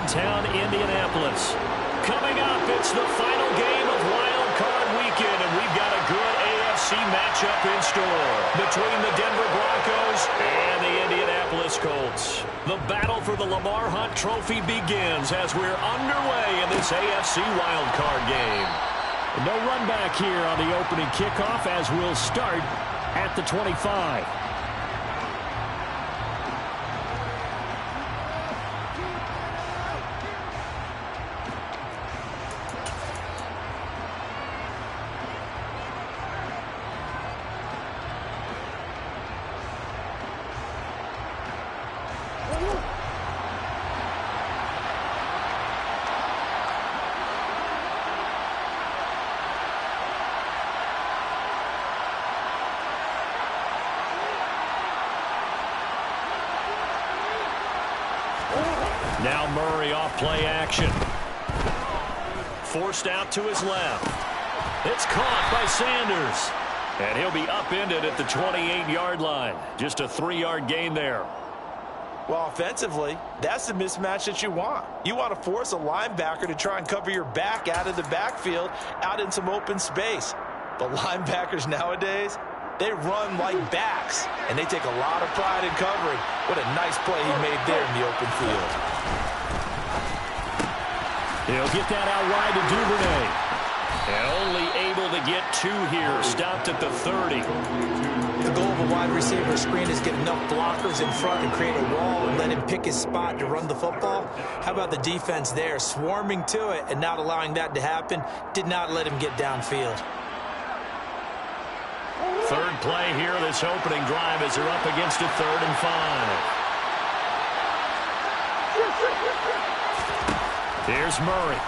downtown Indianapolis. Coming up, it's the final game of Wild Card Weekend, and we've got a good AFC matchup in store between the Denver Broncos and the Indianapolis Colts. The battle for the Lamar Hunt Trophy begins as we're underway in this AFC Wild Card game. No run back here on the opening kickoff as we'll start at the 25. Now Murray off play action. Forced out to his left. It's caught by Sanders. And he'll be upended at the 28-yard line. Just a 3-yard gain there. Well, offensively, that's the mismatch that you want. You want to force a linebacker to try and cover your back out of the backfield, out in some open space. But linebackers nowadays, they run like backs, and they take a lot of pride in covering. What a nice play he made there in the open field. He'll get that out wide to Duvernay. And only able to get 2 here. Stopped at the 30. The goal of a wide receiver screen is get enough blockers in front and create a wall and let him pick his spot to run the football. How about the defense there, swarming to it and not allowing that to happen? Did not let him get downfield. Third play here, this opening drive as they're up against a 3rd and 5. Here's Murray.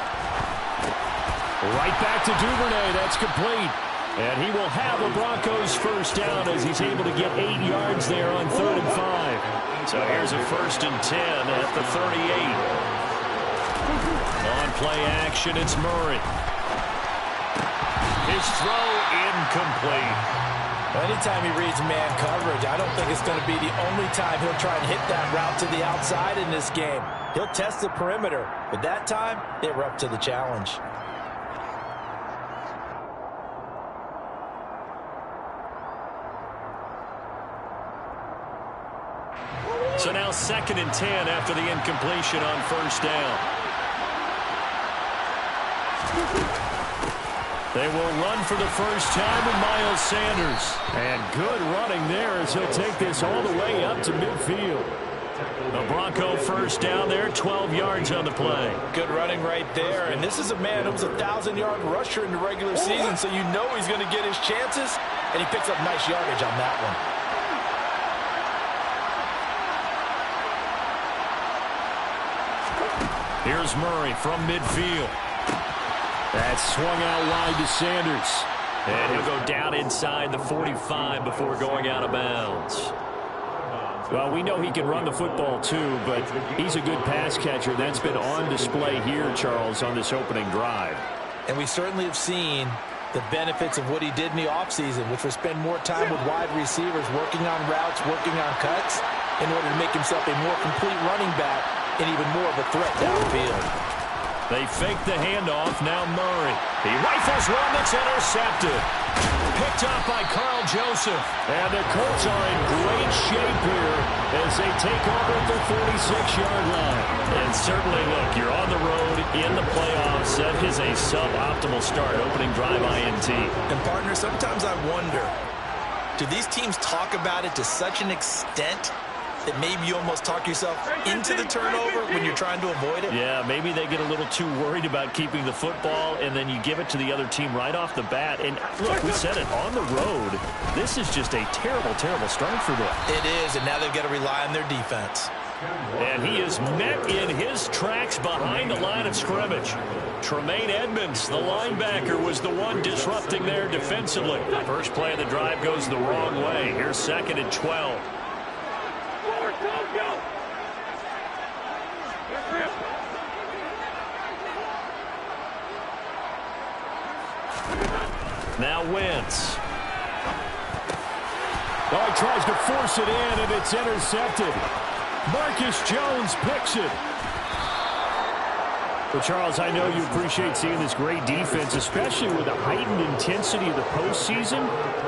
Right back to Duvernay. That's complete. And he will have the Broncos first down as he's able to get 8 yards there on 3rd and 5. So here's a 1st and 10 at the 38. On play action, it's Murray. His throw incomplete. Anytime he reads man coverage, I don't think it's going to be the only time he'll try and hit that route to the outside in this game. He'll test the perimeter, but that time, they were up to the challenge. So now 2nd and 10 after the incompletion on 1st down. They will run for the first time with Miles Sanders. And good running there as he'll take this all the way up to midfield. The Bronco first down there, 12 yards on the play. Good running right there. And this is a man who was a 1,000-yard rusher in the regular season, so you know he's going to get his chances. And he picks up nice yardage on that one. Here's Murray from midfield. That's swung out wide to Sanders. And he'll go down inside the 45 before going out of bounds. Well, we know he can run the football too, but he's a good pass catcher. That's been on display here, Charles, on this opening drive. And we certainly have seen the benefits of what he did in the offseason, which was spend more time with wide receivers, working on routes, working on cuts, in order to make himself a more complete running back and even more of a threat downfield. They fake the handoff. Now Murray. He rifles one that's intercepted. Picked up by Carl Joseph. And the Colts are in great shape here as they take over at the 46-yard line. And certainly, look, you're on the road in the playoffs. That is a suboptimal start. Opening drive INT. And, partner, sometimes I wonder, do these teams talk about it to such an extent that maybe you almost talk yourself into the turnover when you're trying to avoid it? Yeah, maybe they get a little too worried about keeping the football, and then you give it to the other team right off the bat. And look, we said it, on the road, this is just a terrible, terrible start for them. It is, and now they've got to rely on their defense. And he is met in his tracks behind the line of scrimmage. Tremaine Edmonds, the linebacker, was the one disrupting there defensively. First play of the drive goes the wrong way. Here's 2nd and 12. Now Wentz. Oh, he tries to force it in, and it's intercepted. Marcus Jones picks it. Well, Charles, I know you appreciate seeing this great defense, especially with the heightened intensity of the postseason.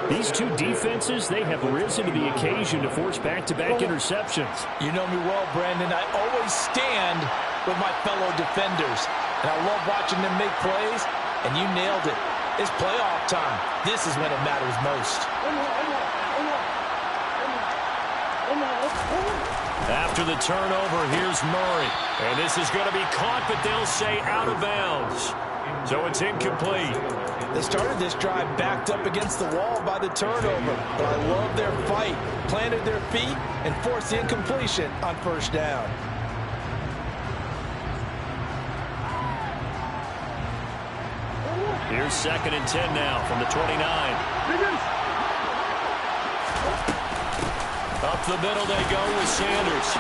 These two defenses, they have risen to the occasion to force back-to-back interceptions. You know me well, Brandon. I always stand with my fellow defenders, and I love watching them make plays, and you nailed it. It's playoff time. This is when it matters most. After the turnover, here's Murray. And this is going to be caught, but they'll say out of bounds. So it's incomplete. They started this drive backed up against the wall by the turnover. But I love their fight. Planted their feet and forced the incompletion on first down. Here's 2nd and 10 now from the 29. Up the middle they go with Sanders.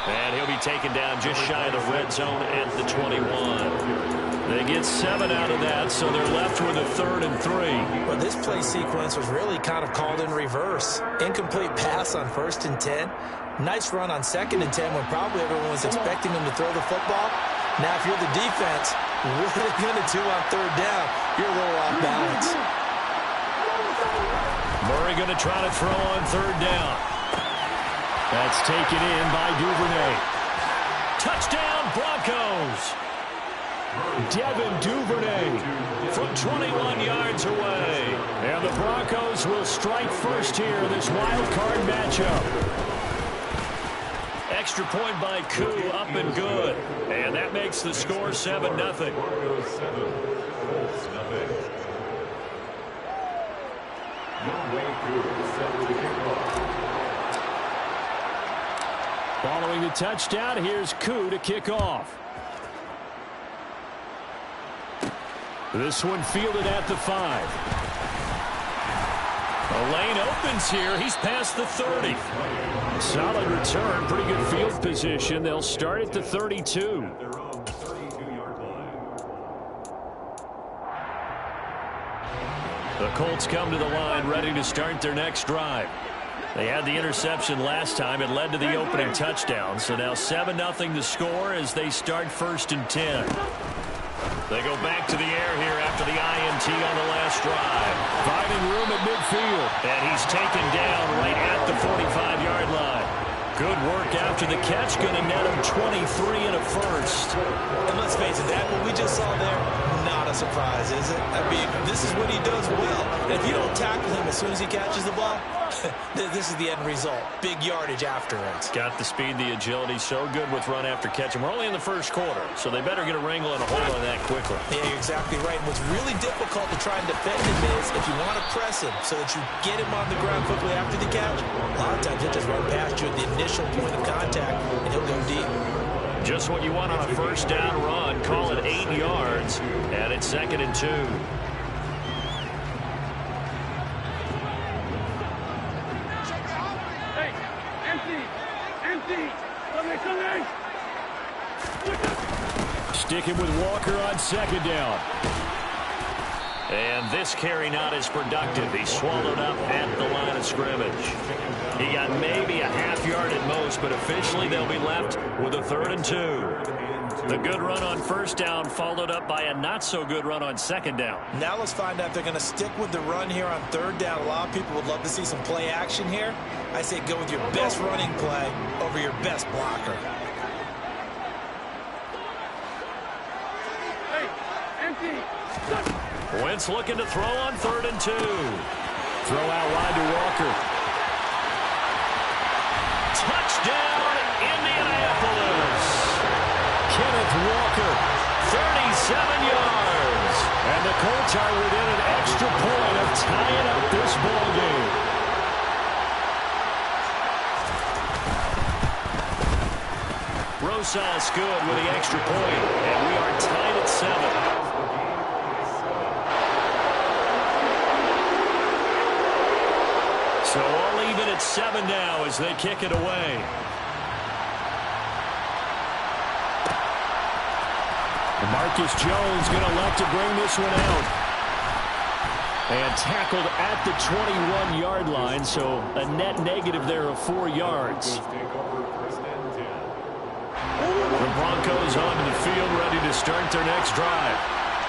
And he'll be taken down just shy of the red zone at the 21. They get 7 out of that, so they're left with a 3rd and 3. Well, this play sequence was really kind of called in reverse. Incomplete pass on 1st and 10. Nice run on 2nd and 10 when probably everyone was expecting him to throw the football. Now, if you're the defense, what are they going to do on 3rd down? You're a little off balance. Murray going to try to throw on 3rd down. That's taken in by Duvernay. Touchdown, Broncos. Devin Duvernay from 21 yards away. And the Broncos will strike first here in this wild card matchup. Extra point by Koo, up and good. And that makes the score 7-0. Following the touchdown, here's Koo to kick off. This one fielded at the 5. The lane opens here. He's past the 30. Solid return. Pretty good field position. They'll start at the 32. The Colts come to the line ready to start their next drive. They had the interception last time. It led to the opening touchdown. So now 7-0 the score as they start 1st and 10. They go back to the air here after the INT on the last drive. Finding room at midfield. And he's taken down right at the 45-yard line. Good work after the catch. Going to net him 23 and a first. And let's face it, that what we just saw there, not a surprise, is it? I mean, this is what he does well. And if you don't tackle him as soon as he catches the ball, this is the end result. Big yardage afterwards. Got the speed, the agility, so good with run after catch. And we're only in the first quarter, so they better get a wrangle and a hold on that quickly. Yeah, you're exactly right. And what's really difficult to try and defend him is if you want to press him so that you get him on the ground quickly after the catch, a lot of times he'll just run past you at the initial point of contact, and he'll go deep. Just what you want on a first down run. Call it 8 yards, and it's 2nd and 2. Sticking with Walker on 2nd down. And this carry not as productive. He swallowed up at the line of scrimmage. He got maybe a half yard at most, but officially they'll be left with a 3rd and 2. The good run on first down followed up by a not-so-good run on 2nd down. Now let's find out if they're going to stick with the run here on 3rd down. A lot of people would love to see some play action here. I say go with your best running play over your best blocker. Wentz looking to throw on 3rd and 2. Throw out wide to Walker. Touchdown, Indianapolis. Kenneth Walker, 37 yards. And the Colts are within an extra point of tying up this ball game. Rosas good with the extra point, and we are tied at 7. So all even at 7 now as they kick it away. And Marcus Jones going to elect to bring this one out. And tackled at the 21-yard line, so a net negative there of 4 yards. The Broncos onto the field, ready to start their next drive.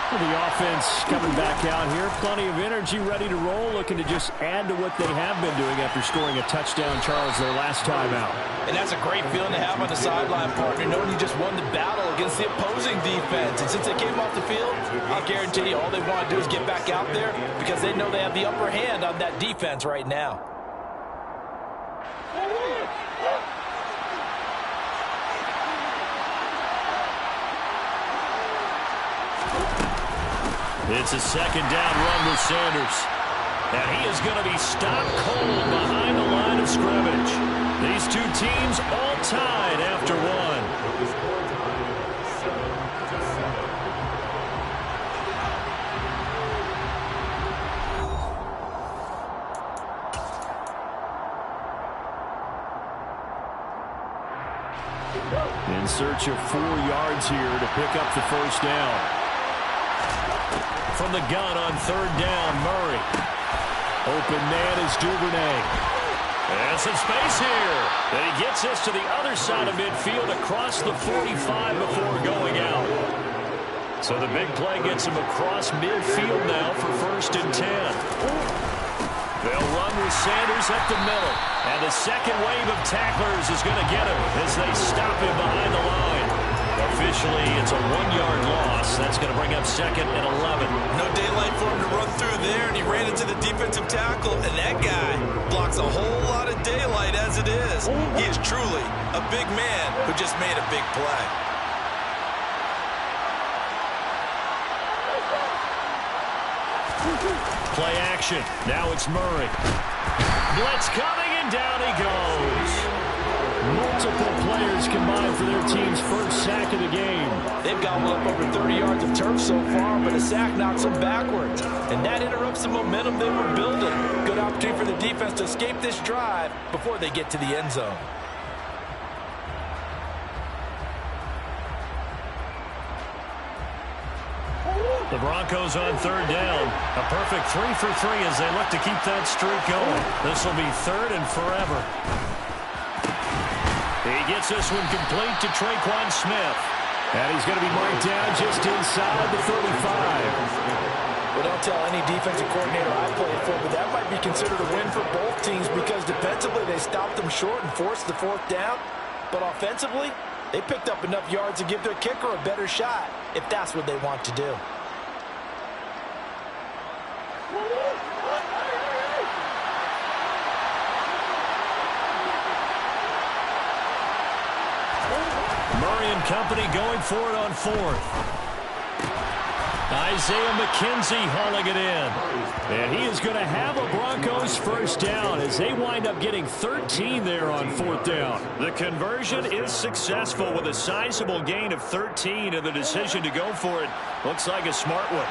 Well, the offense coming back out here. Plenty of energy, ready to roll, looking to just add to what they have been doing after scoring a touchdown, Charles, their last time out. And that's a great feeling to have on the sideline, partner, knowing you just won the battle against the opposing defense. And since they came off the field, I'll guarantee you all they want to do is get back out there because they know they have the upper hand on that defense right now. It's a second down run with Sanders. And he is going to be stopped cold behind the line of scrimmage. These two teams all tied after one. In search of 4 yards here to pick up the first down. From the gun on third down, Murray. Open man is Duvernay. And some space here. And he gets us to the other side of midfield across the 45 before going out. So the big play gets him across midfield now for 1st and 10. They'll run with Sanders up the middle. And the second wave of tacklers is going to get him as they stop him behind the line. Officially, it's a 1-yard loss. That's going to bring up 2nd and 11. No daylight for him to run through there, and he ran into the defensive tackle, and that guy blocks a whole lot of daylight as it is. He is truly a big man who just made a big play. Play action. Now it's Murray. Blitz coming, and down he goes. Multiple players combined for their team's first sack of the game. They've gotten up over 30 yards of turf so far, but a sack knocks them backwards. And that interrupts the momentum they were building. Good opportunity for the defense to escape this drive before they get to the end zone. The Broncos on third down. A perfect 3 for 3 as they look to keep that streak going. This will be 3rd and forever. He gets this one complete to Traquan Smith. And he's going to be marked down just inside the 35. Well, don't tell any defensive coordinator I played for, but that might be considered a win for both teams because defensively they stopped them short and forced the 4th down. But offensively, they picked up enough yards to give their kicker a better shot if that's what they want to do. Murray and company going for it on 4th. Isaiah McKenzie hauling it in. And he is going to have a Broncos first down as they wind up getting 13 there on 4th down. The conversion is successful with a sizable gain of 13, and the decision to go for it looks like a smart one.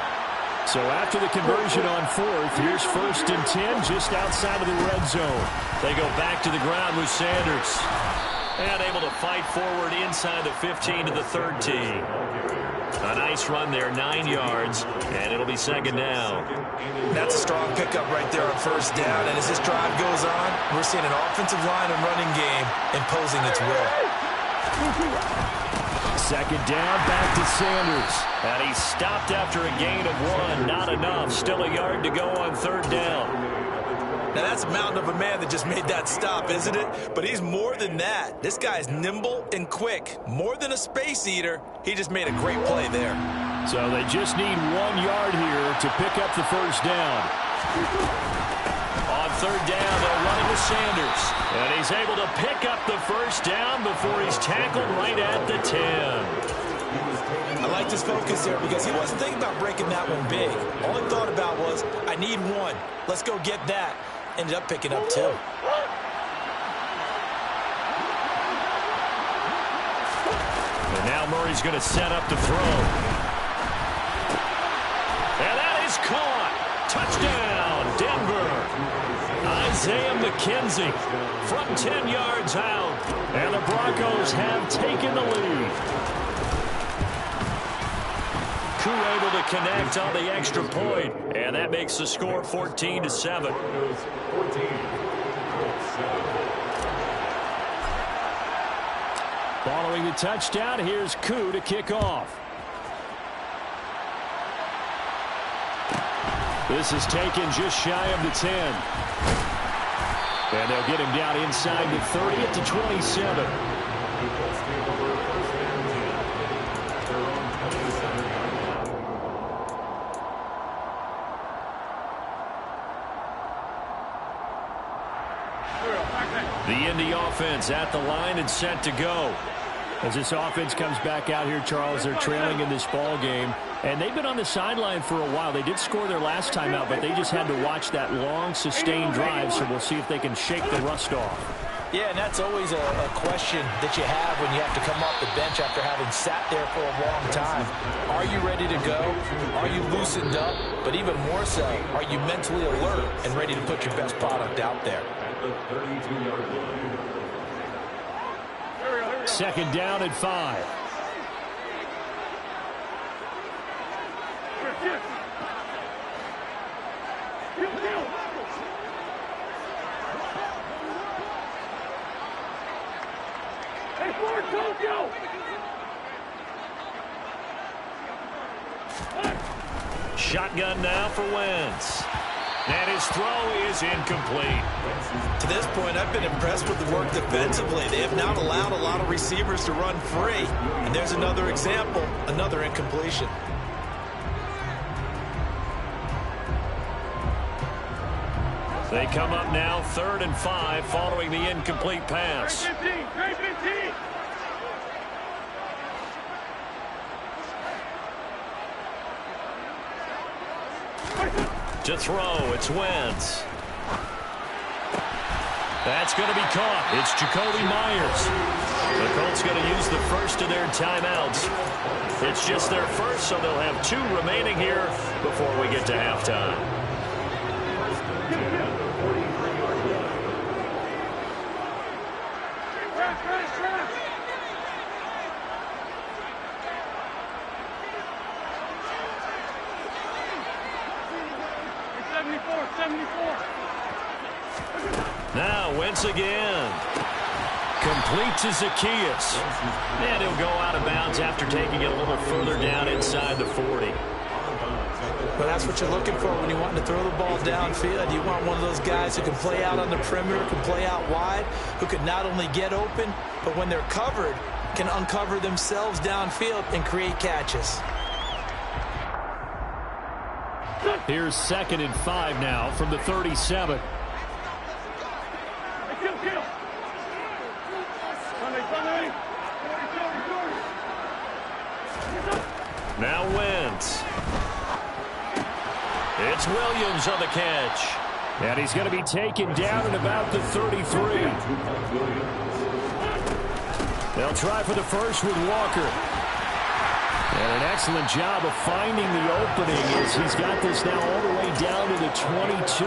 So after the conversion on 4th, here's 1st and 10 just outside of the red zone. They go back to the ground with Sanders. And able to fight forward inside the 15 to the 13. A nice run there, 9 yards, and it'll be 2nd down. That's a strong pickup right there on 1st down, and as this drive goes on, we're seeing an offensive line and running game imposing its will. 2nd down, back to Sanders. And he stopped after a gain of 1. Not enough. Still a yard to go on 3rd down. Now, that's a mountain of a man that just made that stop, isn't it? But he's more than that. This guy's nimble and quick. More than a space eater, he just made a great play there. So they just need 1 yard here to pick up the first down. On 3rd down, they'll run it with Sanders. And he's able to pick up the first down before he's tackled right at the 10. I liked his focus there because he wasn't thinking about breaking that one big. All he thought about was, I need 1. Let's go get that. Ended up picking up 2. And now Murray's going to set up to throw. And that is caught. Touchdown, Denver. Isaiah McKenzie from 10 yards out. And the Broncos have taken the lead. Koo able to connect on the extra point, and that makes the score 14-7. Following the touchdown, here's Koo to kick off. This is taken just shy of the 10. And they'll get him down inside the 30 at the 27. The Indy offense at the line and set to go. As this offense comes back out here, Charles, they're trailing in this ball game. And they've been on the sideline for a while. They did score their last time out, but they just had to watch that long, sustained drive. So we'll see if they can shake the rust off. Yeah, and that's always a question that you have when you have to come off the bench after having sat there for a long time. Are you ready to go? Are you loosened up? But even more so, are you mentally alert and ready to put your best product out there? Second down at 5. Shotgun now for Wentz. And his throw is incomplete. To this point, I've been impressed with the work defensively. They have not allowed a lot of receivers to run free. And there's another example, another incompletion. They come up now 3rd and 5 following the incomplete pass. To throw, it's Wentz. That's going to be caught. It's Jacoby Myers. The Colts going to use the first of their timeouts. It's just their first, so they'll have 2 remaining here before we get to halftime. Now Wentz again. Complete to Zaccheaus. And he'll go out of bounds after taking it a little further down inside the 40. But that's what you're looking for when you want to throw the ball downfield. You want one of those guys who can play out on the perimeter, can play out wide, who can not only get open, but when they're covered, can uncover themselves downfield and create catches. Here's 2nd and 5 now from the 37. Now Wentz. It's Williams on the catch. And he's going to be taken down at about the 33. They'll try for the first with Walker. And an excellent job of finding the opening as he's got this now all the way down to the 22.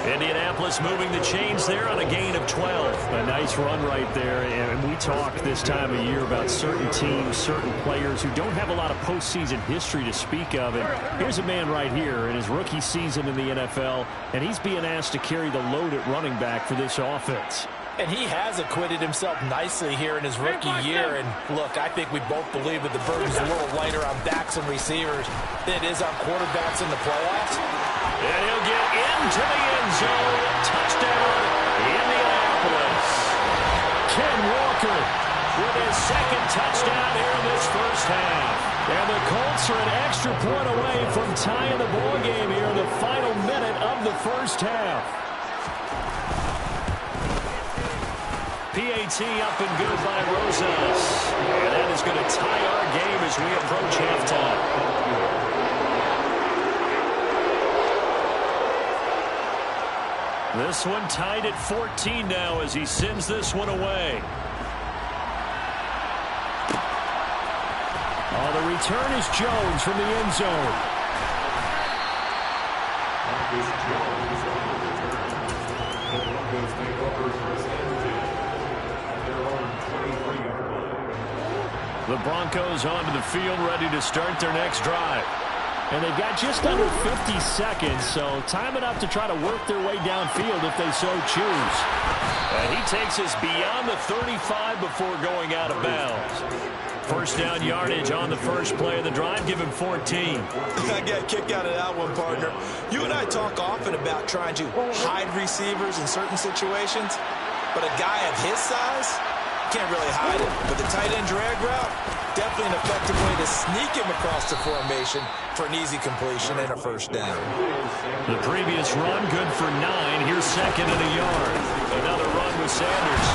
Indianapolis moving the chains there on a gain of 12. A nice run right there. And we talk this time of year about certain teams, certain players who don't have a lot of postseason history to speak of. And here's a man right here in his rookie season in the NFL, and he's being asked to carry the load at running back for this offense. And he has acquitted himself nicely here in his rookie year. And look, I think we both believe that the burden's a little lighter on backs and receivers than it is on quarterbacks in the playoffs. And he'll get into the end zone. Touchdown, Indianapolis. Ken Walker with his 2nd touchdown here in this first half. And the Colts are an extra point away from tying the ball game here in the final minute of the first half. PAT up and good by Rosas. And that is going to tie our game as we approach halftime. This one tied at 14 now as he sends this one away. Oh, the return is Jones from the end zone. The Broncos onto the field ready to start their next drive. And they've got just under 50 seconds, so time enough to try to work their way downfield if they so choose. And he takes us beyond the 35 before going out of bounds. First down yardage on the first play of the drive. Give him 14. I got a kick out of that one, partner. You and I talk often about trying to hide receivers in certain situations, but a guy of his size can't really hide it. But the tight end drag route, definitely an effective way to sneak him across the formation for an easy completion and a first down. The previous run, good for 9. Here's second and a yard. Another run with Sanders.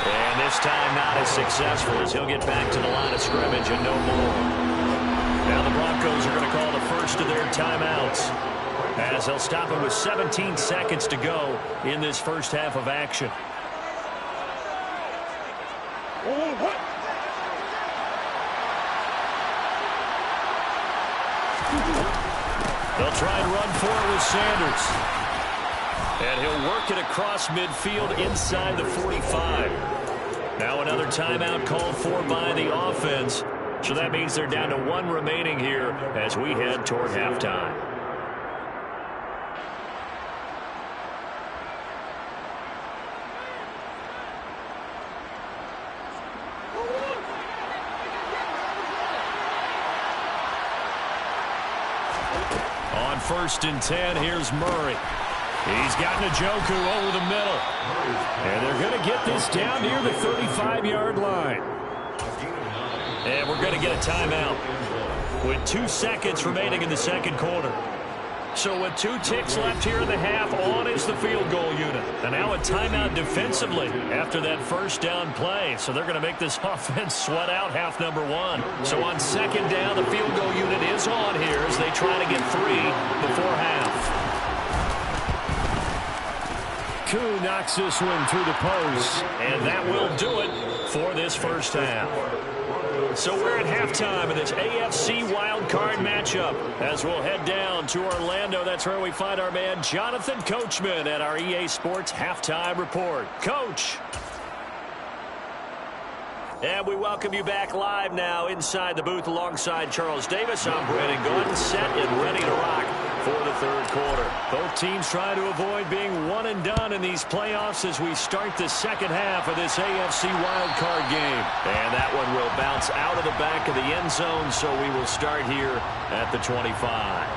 And this time not as successful as he'll get back to the line of scrimmage and no more. Now the Broncos are going to call the first of their timeouts, as they'll stop him with 17 seconds to go in this first half of action. They'll try and run for it with Sanders. And he'll work it across midfield inside the 45. Now another timeout called for by the offense. So that means they're down to 1 remaining here as we head toward halftime. On 1st and 10, here's Murray. He's got Njoku over the middle. And they're going to get this down near the 35-yard line. And we're going to get a timeout with 2 seconds remaining in the second quarter. So with 2 ticks left here in the half, on is the field goal unit. And now a timeout defensively after that first down play. So they're going to make this offense sweat out half number 1. So on second down, the field goal unit is on here as they try to get 3 before half. Koo knocks this one through the post. And that will do it for this first half. So we're at halftime of this AFC wildcard matchup as we'll head down to Orlando. That's where we find our man Jonathan Coachman at our EA Sports Halftime Report. Coach. And we welcome you back live now inside the booth alongside Charles Davis. I'm Brandon Gaudin, set and ready to rock for the third quarter. Both teams trying to avoid being one and done in these playoffs as we start the second half of this AFC wildcard game. And that one will bounce out of the back of the end zone, so we will start here at the 25.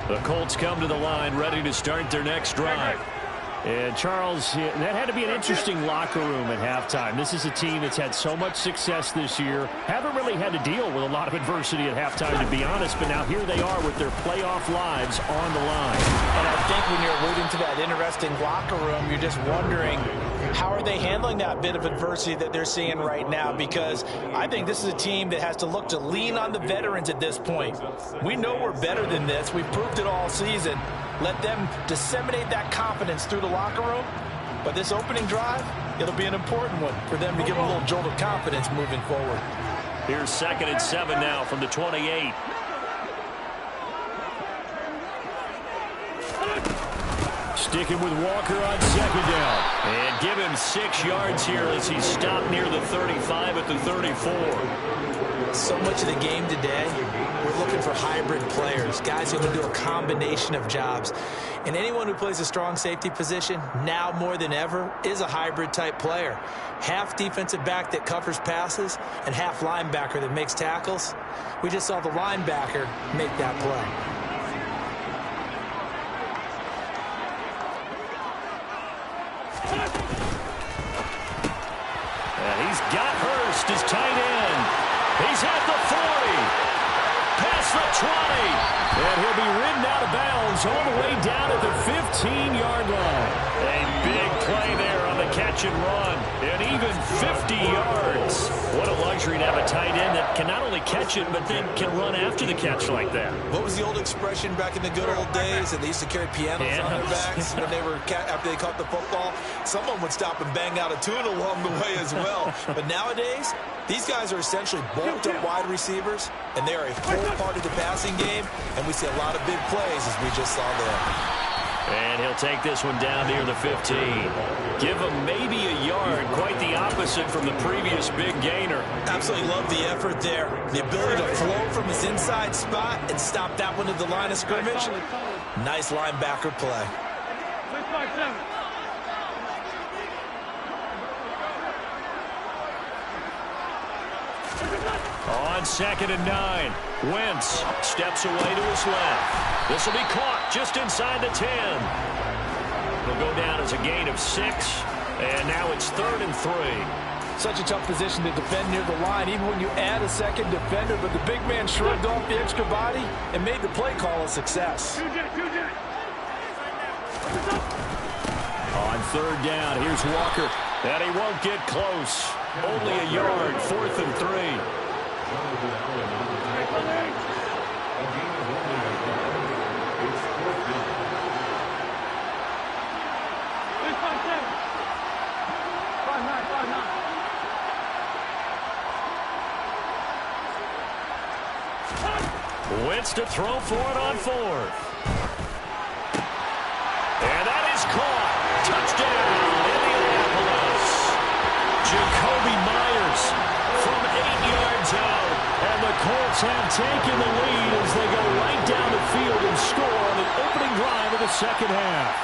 The Colts come to the line, ready to start their next drive. And Charles, that had to be an interesting locker room at halftime. This is a team that's had so much success this year. Haven't really had to deal with a lot of adversity at halftime, to be honest. But now here they are with their playoff lives on the line. And I think when you're alluding to that interesting locker room, you're just wondering, how are they handling that bit of adversity that they're seeing right now? Because I think this is a team that has to look to lean on the veterans at this point. We know we're better than this. We've proved it all season. Let them disseminate that confidence through the locker room. But this opening drive, it'll be an important one for them to give them a little jolt of confidence moving forward. Here's 2nd and 7 now from the 28. Sticking with Walker on second down. And give him 6 yards here as he's stopped near the 35 at the 34. So much of the game today, we're looking for hybrid players, guys who can do a combination of jobs. And anyone who plays a strong safety position, now more than ever, is a hybrid type player. Half defensive back that covers passes and half linebacker that makes tackles. We just saw the linebacker make that play. He's got Hurst as tight end. He's at the 40. Past the 20. And he'll be ridden out of bounds all the way down at the 15-yard line. A big play there on the catch and run. And even 50 yards. What a luxury to have a tight end that can not only catch it, but then can run after the catch like that. What was the old expression back in the good old days? And they used to carry pianos on their backs when they were after they caught the football. Someone would stop and bang out a tune along the way as well. But nowadays, these guys are essentially bulked-up wide receivers, and they are a full part of the passing game, and we see a lot of big plays as we just saw there. And he'll take this one down near the 15. Give him maybe a yard, quite the opposite from the previous big gainer. Absolutely love the effort there. The ability to flow from his inside spot and stop that one at the line of scrimmage. Nice linebacker play. On 2nd and 9, Wentz steps away to his left. This will be caught just inside the 10. He'll go down as a gain of 6, and now it's 3rd and 3. Such a tough position to defend near the line, even when you add a second defender, but the big man shrugged off the extra body and made the play call a success. On 3rd down, here's Walker, and he won't get close. Only a yard, 4th and 3. Wentz to throw for it on 4th. And that is caught. Touchdown, Indianapolis. Jacoby Myers from 8 yards out. And the Colts have taken the lead as they go right down the field and score on the opening drive of the second half.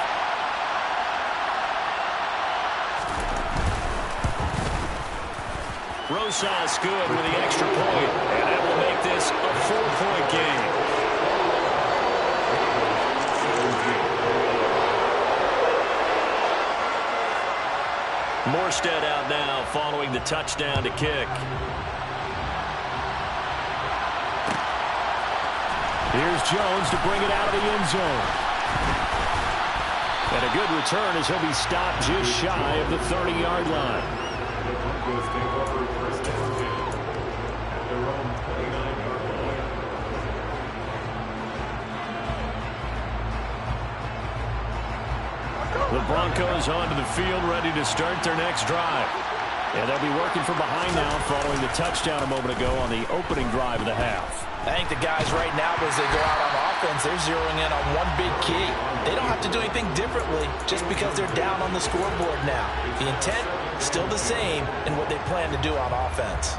Rosas good with the extra point, and that will make this a 4-point game. Morstead out now following the touchdown to kick. Here's Jones to bring it out of the end zone. And a good return as he'll be stopped just shy of the 30-yard line. The Broncos onto the field, ready to start their next drive. And they'll be working from behind now following the touchdown a moment ago on the opening drive of the half. I think the guys right now, as they go out on offense, they're zeroing in on one big key. They don't have to do anything differently just because they're down on the scoreboard now. The intent, still the same in what they plan to do on offense.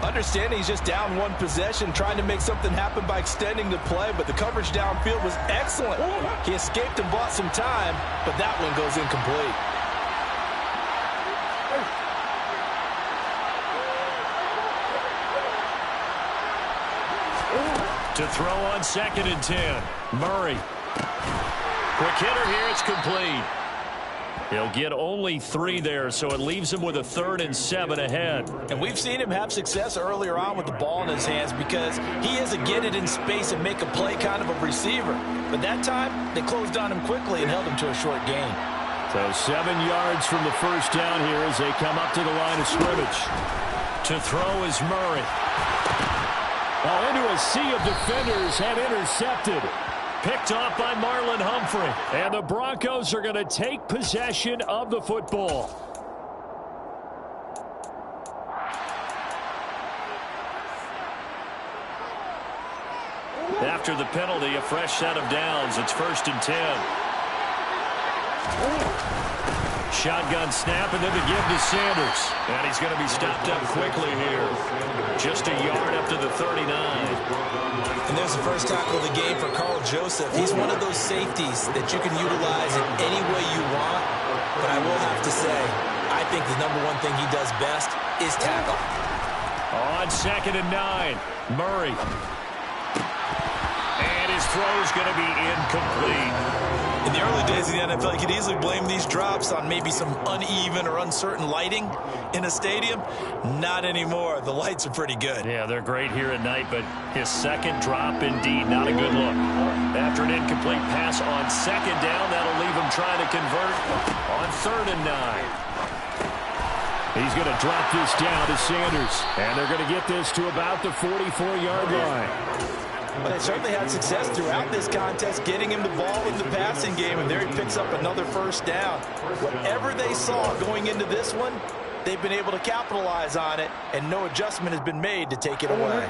Understanding he's just down one possession, trying to make something happen by extending the play, but the coverage downfield was excellent. He escaped and bought some time, but that one goes incomplete. To throw on 2nd and 10, Murray. Quick hitter here, it's complete. He'll get only 3 there, so it leaves him with a 3rd and 7 ahead. And we've seen him have success earlier on with the ball in his hands because he is a get it in space and make a play kind of a receiver. But that time, they closed on him quickly and held him to a short gain. So 7 yards from the first down here as they come up to the line of scrimmage. To throw is Murray. Oh, into a sea of defenders and intercepted. Picked off by Marlon Humphrey. And the Broncos are going to take possession of the football. After the penalty, a fresh set of downs. It's 1st and 10. Shotgun snap and then the give to Sanders. And he's going to be stopped up quickly here. Just a yard up to the 39. And there's the first tackle of the game for Carl Joseph. He's one of those safeties that you can utilize in any way you want. But I will have to say, I think the number one thing he does best is tackle. On 2nd and 9, Murray. And his throw is going to be incomplete. In the early days of the NFL, you could easily blame these drops on maybe some uneven or uncertain lighting in a stadium. Not anymore. The lights are pretty good. Yeah, they're great here at night, but his second drop, indeed, not a good look. After an incomplete pass on 2nd down, that'll leave him trying to convert on 3rd and 9. He's going to drop this down to Sanders, and they're going to get this to about the 44-yard line. But they certainly had success throughout this contest, getting him the ball in the passing game, and there he picks up another first down. Whatever they saw going into this one, they've been able to capitalize on it, and no adjustment has been made to take it away.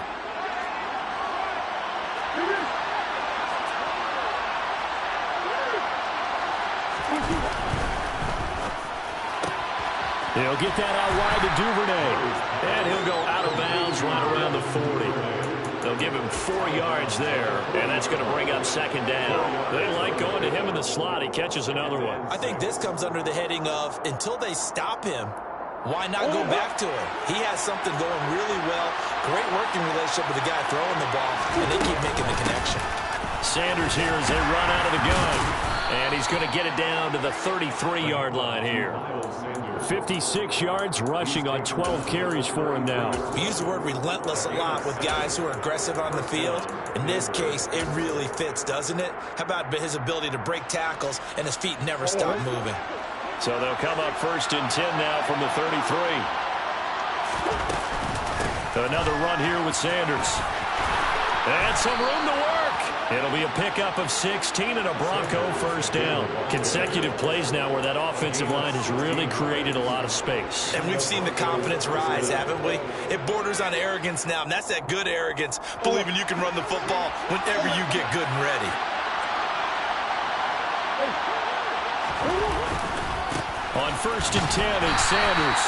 He'll get that out wide to Duvernay. And he'll go out of bounds right around the 40. They'll give him 4 yards there, and that's going to bring up second down. They like going to him in the slot. He catches another one. I think this comes under the heading of until they stop him, why not go back to him? He has something going really well. Great working relationship with the guy throwing the ball, and they keep making the connection. Sanders here as they run out of the gun. And he's going to get it down to the 33-yard line here. 56 yards rushing on 12 carries for him now. We use the word relentless a lot with guys who are aggressive on the field. In this case, it really fits, doesn't it? How about his ability to break tackles and his feet never stop moving? So they'll come up 1st and 10 now from the 33. Another run here with Sanders. And some room to work. It'll be a pickup of 16 and a Bronco first down. Consecutive plays now where that offensive line has really created a lot of space. And we've seen the confidence rise, haven't we? It borders on arrogance now, and that's that good arrogance, believing you can run the football whenever you get good and ready. On 1st and 10, it's Sanders.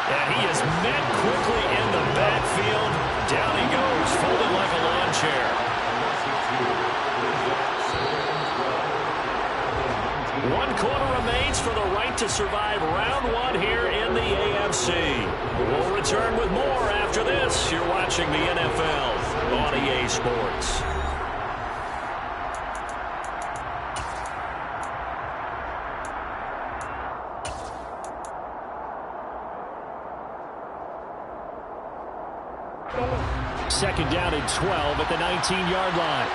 And he is met quickly in the backfield. Down he goes, folded like a lawn chair. 1 quarter remains for the right to survive round 1 here in the AFC. We'll return with more after this. You're watching the NFL on EA Sports. Second down and 12 at the 19-yard line.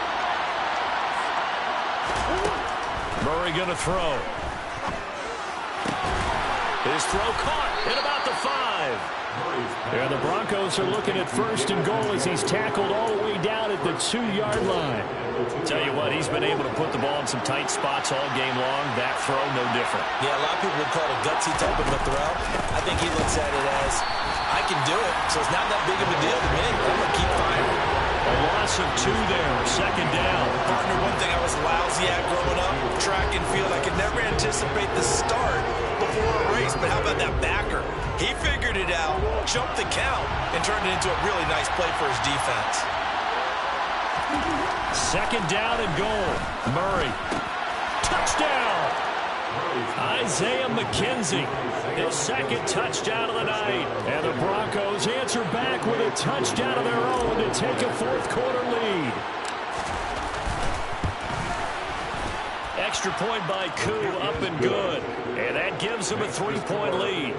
Murray going to throw. His throw caught at about the 5. And the Broncos are looking at 1st and goal as he's tackled all the way down at the 2-yard line. Tell you what, he's been able to put the ball in some tight spots all game long. That throw, no different. Yeah, a lot of people would call it a gutsy type of a throw. I think he looks at it as, I can do it, so it's not that big of a deal to me. I'm going to keep firing. A loss of 2 there, second down. Partner, one thing I was lousy at growing up, track and field. I could never anticipate the start before a race, but how about that backer? He figured it out, jumped the count, and turned it into a really nice play for his defense. Second down and goal. Murray. Touchdown! Isaiah McKenzie, his 2nd touchdown of the night. And the Broncos answer back with a touchdown of their own to take a 4th quarter lead. Extra point by Koo, up and good. And that gives him a 3-point lead.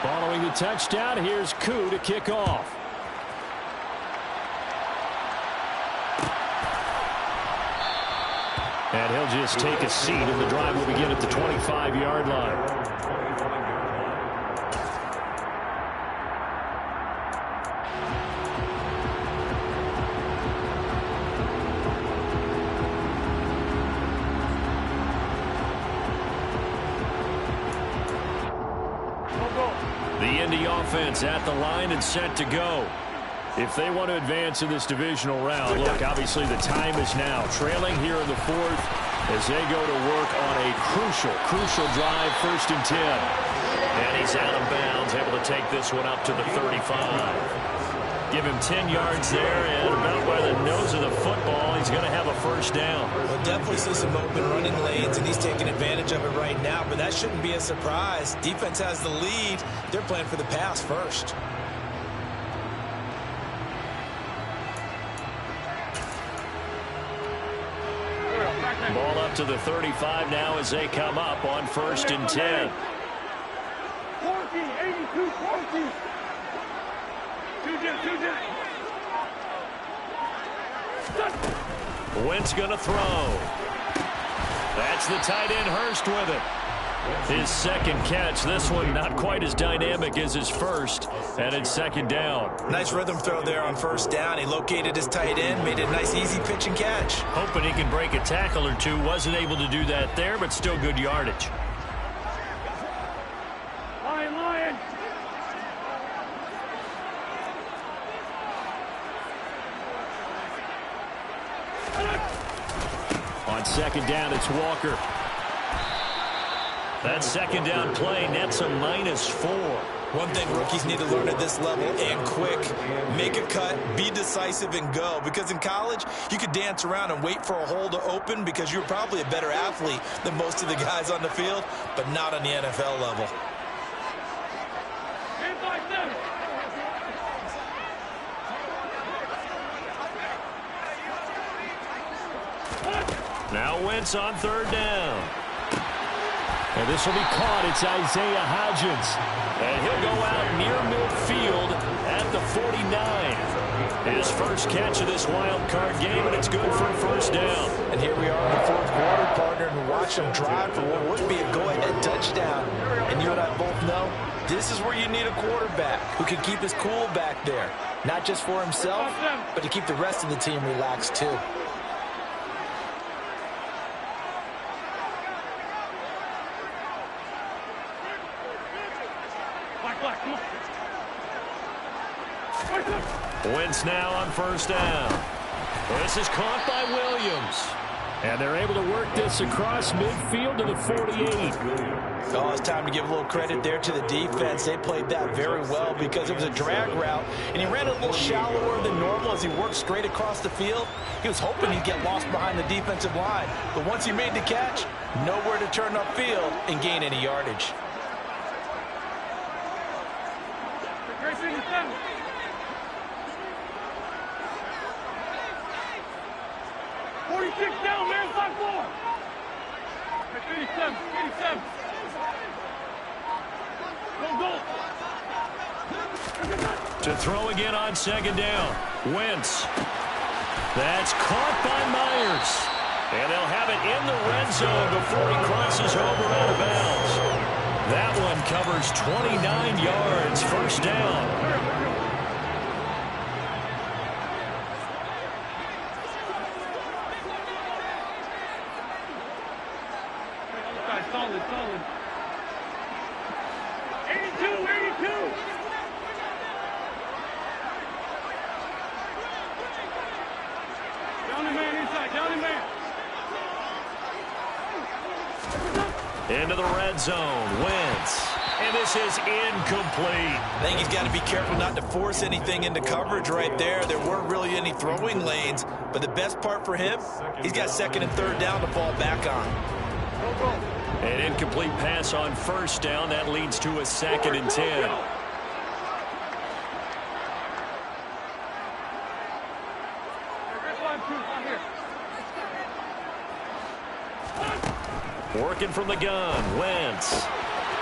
Following the touchdown, here's Koo to kick off. And he'll just take a seat, and the drive will begin at the 25-yard line. Offense at the line and set to go. If they want to advance in this divisional round, look, obviously the time is now. Trailing here in the 4th as they go to work on a crucial drive, 1st and 10. And he's out of bounds, able to take this one up to the 35. Give him 10 yards there, and about by the nose of the football, he's going to have a 1st down. We'll definitely see some open running lanes, and he's taking advantage of it right now, but that shouldn't be a surprise. Defense has the lead. They're playing for the pass first. Ball up to the 35 now as they come up on 1st and 10. 82-40. Wentz going to throw. That's the tight end Hurst with it. His second catch, this one not quite as dynamic as his first, and it's second down. Nice rhythm throw there on first down. He located his tight end, made it a nice easy pitch and catch. Hoping he can break a tackle or two. Wasn't able to do that there, but still good yardage. Lion. On second down, it's Walker. That second down play nets a -4. One thing rookies need to learn at this level, and quick, make a cut, be decisive, and go. Because in college, you could dance around and wait for a hole to open because you're probably a better athlete than most of the guys on the field, but not on the NFL level. Now Wentz on third down. And this will be caught. It's Isaiah Hodgins. And he'll go out near midfield at the 49. His first catch of this wild card game, and it's good for a first down. And here we are in the fourth quarter, partner, and watch him drive for what would be a go-ahead touchdown. And you and I both know this is where you need a quarterback who can keep his cool back there. Not just for himself, but to keep the rest of the team relaxed too. Wentz now on first down. This is caught by Williams. And they're able to work this across midfield to the 48. Oh, it's time to give a little credit there to the defense. They played that very well because it was a drag route, and he ran a little shallower than normal as he worked straight across the field. He was hoping he'd get lost behind the defensive line, but once he made the catch, nowhere to turn upfield and gain any yardage. Down, man, 5-4. 87, 87. Go. To throw again on second down. Wentz. That's caught by Myers. And they'll have it in the red zone before he crosses over out of bounds. That one covers 29 yards. First down. Solid. 82. Down the man inside, down the man. Into the red zone. Wentz. And this is incomplete. I think he's got to be careful not to force anything into coverage right there. There weren't really any throwing lanes, but the best part for him, he's got second and third down to fall back on. Go. An incomplete pass on first down. That leads to a second and 10. Working from the gun. Wentz.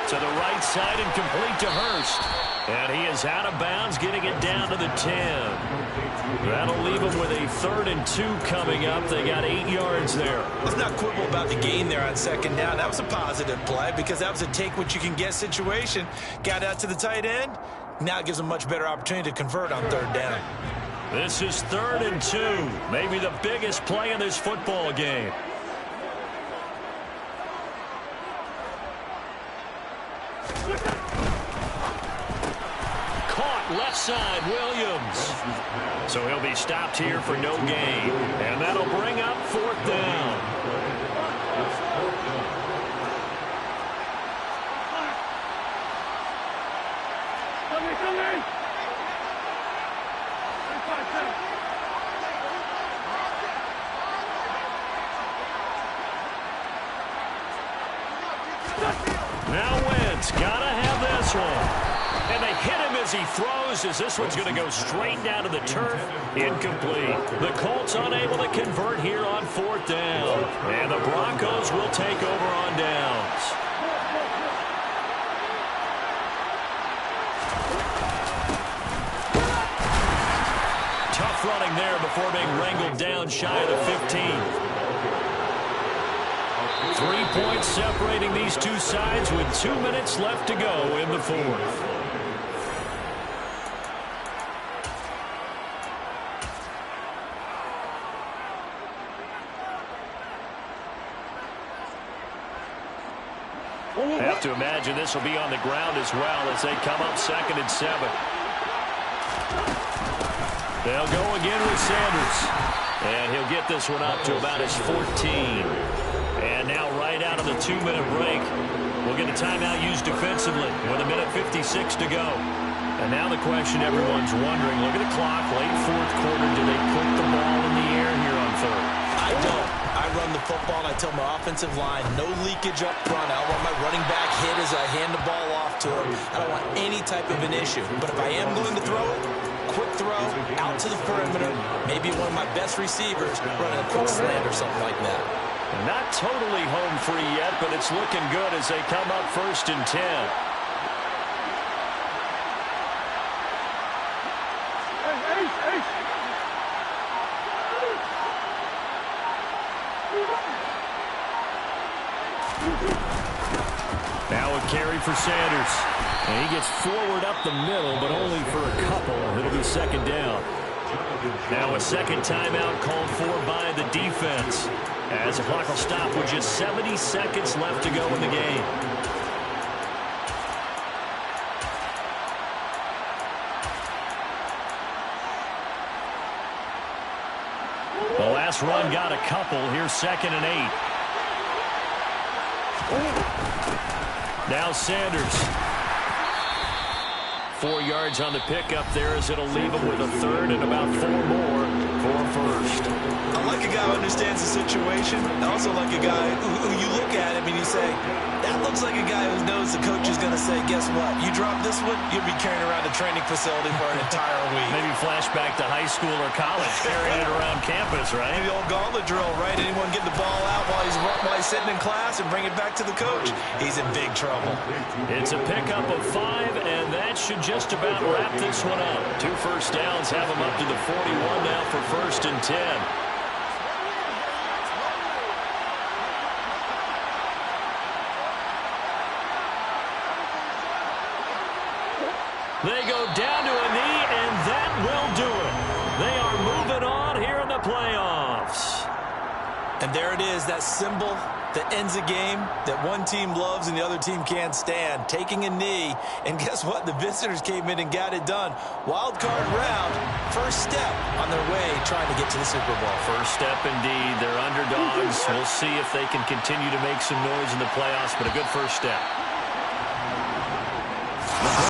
To the right side and complete to Hurst. And he is out of bounds, getting it down to the 10. That'll leave him with a 3rd and 2 coming up. They got 8 yards there. Let's not quibble about the gain there on second down. That was a positive play because that was a take-what-you-can-get situation. Got out to the tight end. Now it gives him a much better opportunity to convert on third down. This is 3rd and 2. Maybe the biggest play in this football game. Left side, Williams. So he'll be stopped here for no gain. And that'll bring up 4th down. Come in. Now Wentz, gotta have this one. And they hit him as he throws, as this one's going to go straight down to the turf. Incomplete. The Colts unable to convert here on 4th down. And the Broncos will take over on downs. Tough running there before being wrangled down shy of the 15. 3 points separating these two sides with 2 minutes left to go in the fourth. Have to imagine this will be on the ground as well as they come up 2nd and 7. They'll go again with Sanders. And he'll get this one up to about his 14. And now right out of the 2-minute break, we'll get a timeout used defensively with 1:56 to go. And now the question everyone's wondering, look at the clock, late fourth quarter, do they put the ball in the air here on third? I don't. I run the football, and I tell my offensive line, no leakage up front. I don't want my running back hit as I hand the ball off to him. I don't want any type of an issue. But if I am going to throw it, quick throw, out to the perimeter, maybe one of my best receivers running a quick slant or something like that. Not totally home free yet, but it's looking good as they come up 1st and 10. Now a carry for Sanders. And he gets forward up the middle, but only for a couple. It'll be 2nd down. Now a second timeout called for by the defense, as the clock will stop with just 70 seconds left to go in the game. The last run got a couple. Here's 2nd and 8. Now Sanders. 4 yards on the pickup there as it'll leave him with a third and about 4 more for first. I like a guy who understands the situation. I also like a guy who you look at him and you say, that looks like a guy who knows the coach is going to say, guess what? You drop this one, you'll be carrying around a training facility for an entire week. Maybe flashback to high school or college, carrying it around campus, right? The old gauntlet drill, right? Anyone get the ball out while he's sitting in class and bring it back to the coach? He's in big trouble. It's a pickup of 5, and that should just about wrap this one up. 2 first downs have him up to the 41 now for 1st and 10. They go down to a knee, and that will do it. They are moving on here in the playoffs. And there it is, that symbol that ends a game that one team loves and the other team can't stand. Taking a knee, and guess what? The visitors came in and got it done. Wild card round, first step on their way trying to get to the Super Bowl. First step indeed. They're underdogs. We'll see if they can continue to make some noise in the playoffs, but a good first step.